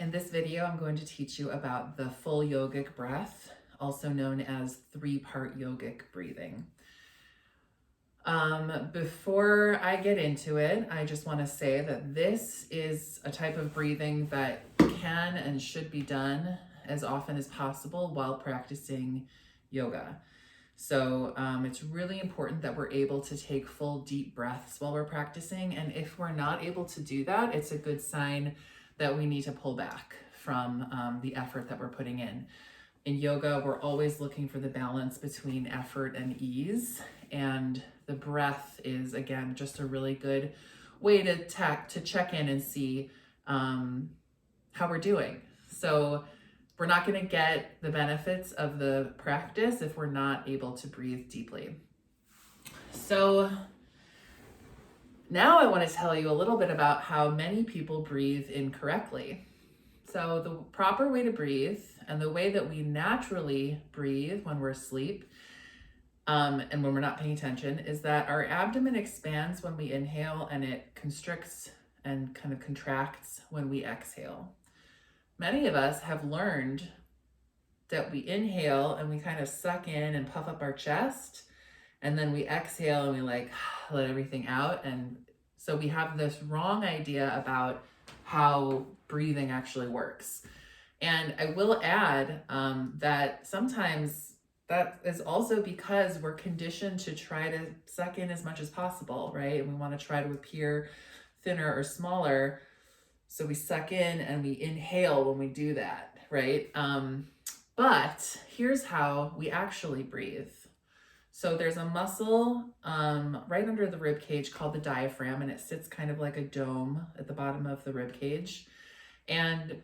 In this video, I'm going to teach you about the full yogic breath, also known as three-part yogic breathing. Before I get into it, I just want to say that this is a type of breathing that can and should be done as often as possible while practicing yoga. So it's really important that we're able to take full deep breaths while we're practicing. And if we're not able to do that, it's a good sign that we need to pull back from the effort that we're putting in. In yoga, we're always looking for the balance between effort and ease. And the breath is, again, just a really good way to check in and see how we're doing. So we're not going to get the benefits of the practice if we're not able to breathe deeply. So now I want to tell you a little bit about how many people breathe incorrectly. So the proper way to breathe and the way that we naturally breathe when we're asleep and when we're not paying attention is that our abdomen expands when we inhale and it constricts and kind of contracts when we exhale. Many of us have learned that we inhale and we kind of suck in and puff up our chest, and then we exhale and we let everything out. And so we have this wrong idea about how breathing actually works. And I will add that sometimes that is also because we're conditioned to try to suck in as much as possible, right? And we want to try to appear thinner or smaller. So we suck in and we inhale when we do that, right? But here's how we actually breathe. So there's a muscle right under the rib cage called the diaphragm, and it sits kind of like a dome at the bottom of the rib cage. And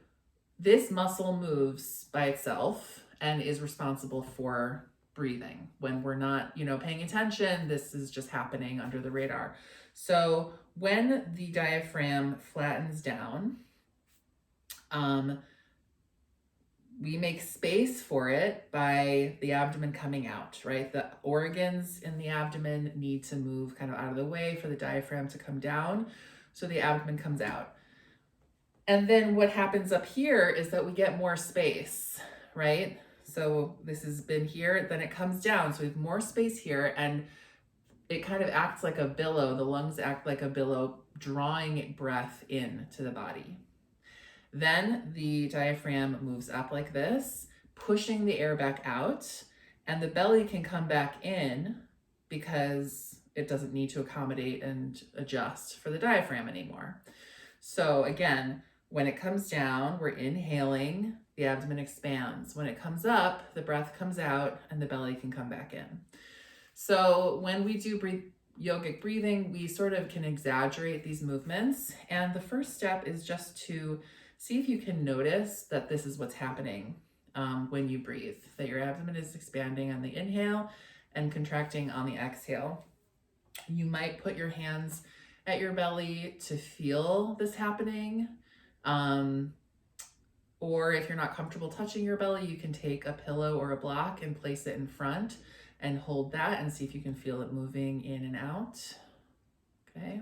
this muscle moves by itself and is responsible for breathing. When we're not, paying attention, this is just happening under the radar. So when the diaphragm flattens down, we make space for it by the abdomen coming out, right? The organs in the abdomen need to move kind of out of the way for the diaphragm to come down, so the abdomen comes out. And then what happens up here is that we get more space, right? So this has been here, then it comes down, so we have more space here, and it kind of acts like a billow. The lungs act like a billow, drawing breath into the body. Then the diaphragm moves up like this, pushing the air back out, and the belly can come back in because it doesn't need to accommodate and adjust for the diaphragm anymore. So again, when it comes down, we're inhaling, the abdomen expands. When it comes up, the breath comes out and the belly can come back in. So when we do yogic breathing, we sort of can exaggerate these movements. And the first step is just to see if you can notice that this is what's happening when you breathe, that your abdomen is expanding on the inhale and contracting on the exhale. You might put your hands at your belly to feel this happening. Or if you're not comfortable touching your belly, you can take a pillow or a block and place it in front and hold that and see if you can feel it moving in and out. Okay,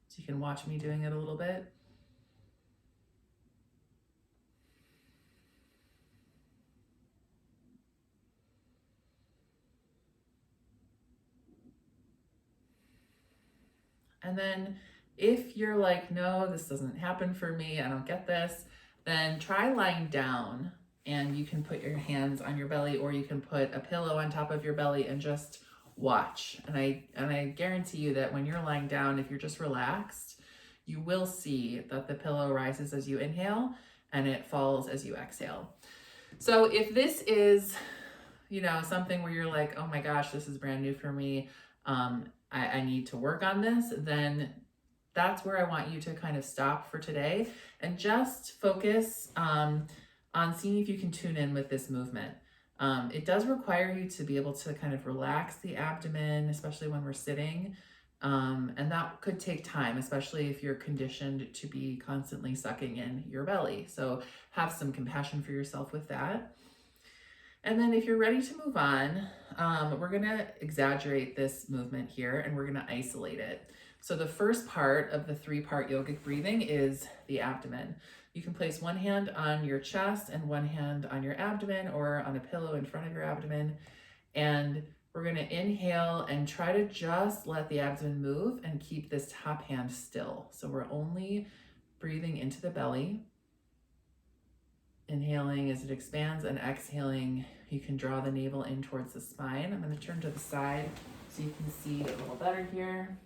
so you can watch me doing it a little bit. And then if you're like, no, this doesn't happen for me, I don't get this, then try lying down, and you can put your hands on your belly, or you can put a pillow on top of your belly and just watch. And I guarantee you that when you're lying down, if you're just relaxed, you will see that the pillow rises as you inhale and it falls as you exhale. So if this is, something where you're like, oh my gosh, this is brand new for me, I need to work on this, then that's where I want you to kind of stop for today and just focus on seeing if you can tune in with this movement. It does require you to be able to kind of relax the abdomen, especially when we're sitting. And that could take time, especially if you're conditioned to be constantly sucking in your belly. So have some compassion for yourself with that. And then if you're ready to move on, we're gonna exaggerate this movement here and we're gonna isolate it. So the first part of the 3-part yogic breathing is the abdomen. You can place one hand on your chest and one hand on your abdomen or on a pillow in front of your abdomen. And we're going to inhale and try to just let the abdomen move and keep this top hand still. So we're only breathing into the belly. Inhaling as it expands and exhaling, you can draw the navel in towards the spine. I'm going to turn to the side so you can see a little better here.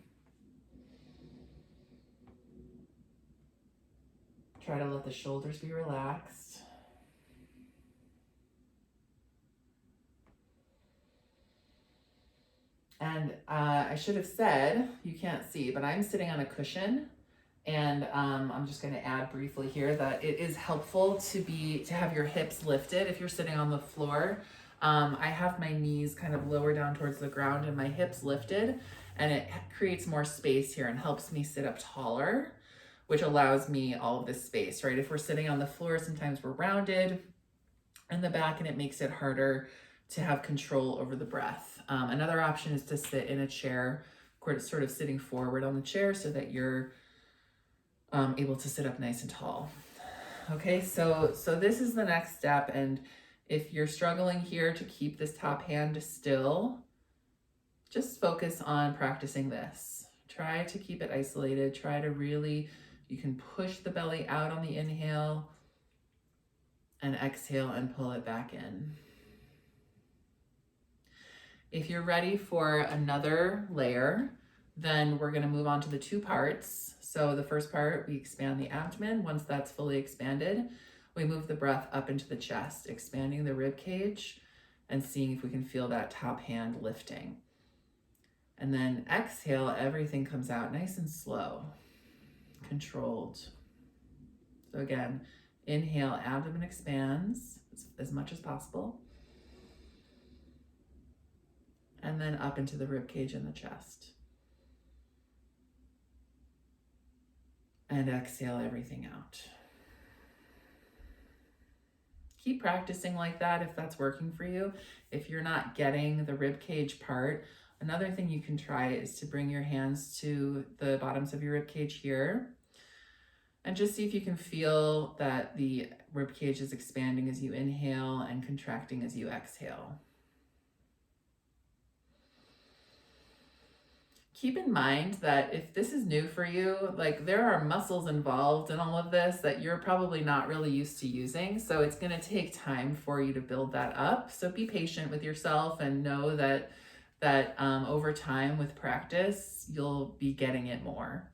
Try to let the shoulders be relaxed. And I should have said, you can't see, but I'm sitting on a cushion. And I'm just going to add briefly here that it is helpful to have your hips lifted if you're sitting on the floor. I have my knees kind of lower down towards the ground and my hips lifted, and it creates more space here and helps me sit up taller, which allows me all of this space, right? If we're sitting on the floor, sometimes we're rounded in the back and it makes it harder to have control over the breath. Another option is to sit in a chair, sort of sitting forward on the chair so that you're able to sit up nice and tall. Okay, so this is the next step. And if you're struggling here to keep this top hand still, just focus on practicing this. Try to keep it isolated. Try to really, you can push the belly out on the inhale and exhale and pull it back in. If you're ready for another layer, then we're going to move on to the 2 parts. So the first part, we expand the abdomen. Once that's fully expanded, we move the breath up into the chest, expanding the rib cage and seeing if we can feel that top hand lifting. And then exhale, everything comes out nice and slow, controlled. So again, inhale, abdomen expands as much as possible. And then up into the rib cage and the chest. And exhale everything out. Keep practicing like that if that's working for you. If you're not getting the rib cage part, another thing you can try is to bring your hands to the bottoms of your rib cage here. And just see if you can feel that the rib cage is expanding as you inhale and contracting as you exhale. Keep in mind that if this is new for you, like there are muscles involved in all of this that you're probably not really used to using. So it's going to take time for you to build that up. So be patient with yourself and know that over time with practice, you'll be getting it more.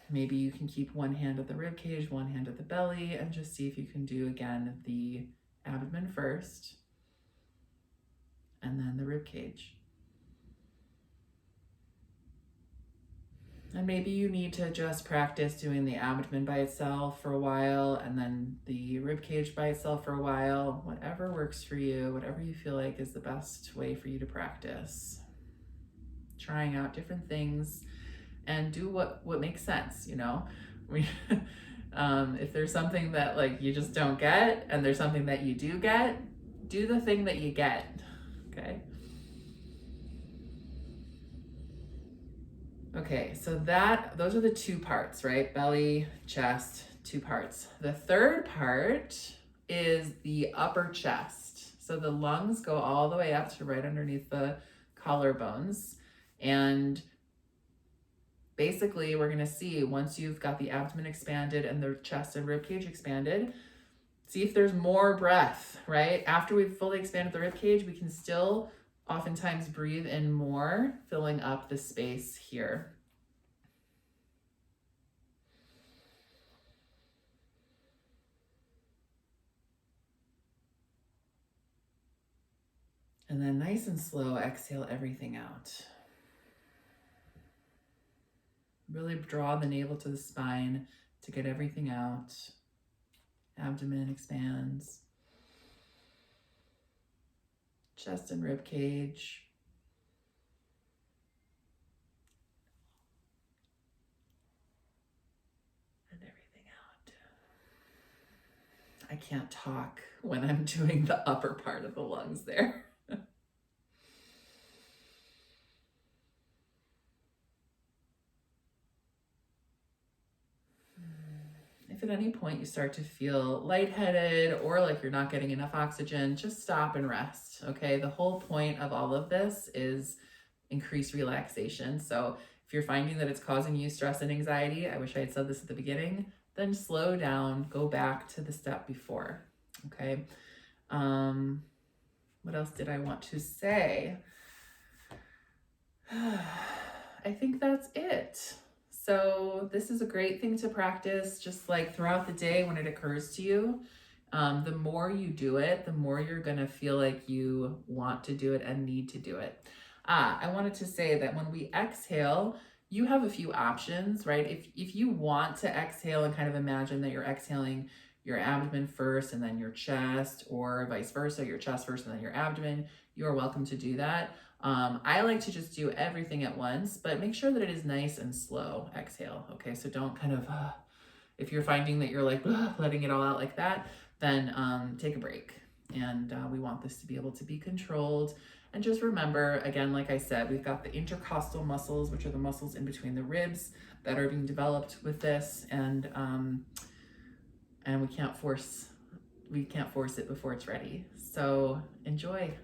Maybe you can keep one hand at the rib cage, one hand at the belly, and just see if you can do again the abdomen first. And then the rib cage. And maybe you need to just practice doing the abdomen by itself for a while and then the rib cage by itself for a while. Whatever works for you, whatever you feel like is the best way for you to practice. Trying out different things and do what makes sense, you know? If there's something that like you just don't get and there's something that you do get, do the thing that you get. Okay. Okay, so those are the 2 parts, right? Belly, chest, 2 parts. The third part is the upper chest. So the lungs go all the way up to right underneath the collarbones. And basically we're gonna see once you've got the abdomen expanded and the chest and ribcage expanded, see if there's more breath, right? After we've fully expanded the ribcage, we can still oftentimes breathe in more, filling up the space here. And then nice and slow, exhale everything out. Really draw the navel to the spine to get everything out. Abdomen expands. Chest and rib cage. And everything out. I can't talk when I'm doing the upper part of the lungs there. if at any point you start to feel lightheaded or like you're not getting enough oxygen, just stop and rest, okay? The whole point of all of this is increased relaxation. So if you're finding that it's causing you stress and anxiety, I wish I had said this at the beginning, then slow down, go back to the step before, okay? What else did I want to say? I think that's it. So this is a great thing to practice just like throughout the day when it occurs to you. The more you do it, the more you're gonna feel like you want to do it and need to do it. I wanted to say that when we exhale, you have a few options, right? If you want to exhale and kind of imagine that you're exhaling your abdomen first and then your chest, or vice versa, your chest first and then your abdomen, you are welcome to do that. I like to just do everything at once, but make sure that it is nice and slow exhale, okay? So don't kind of, if you're finding that you're like letting it all out like that, then take a break. And we want this to be able to be controlled. And just remember, again, like I said, we've got the intercostal muscles, which are the muscles in between the ribs that are being developed with this. And we can't force it before it's ready. So enjoy.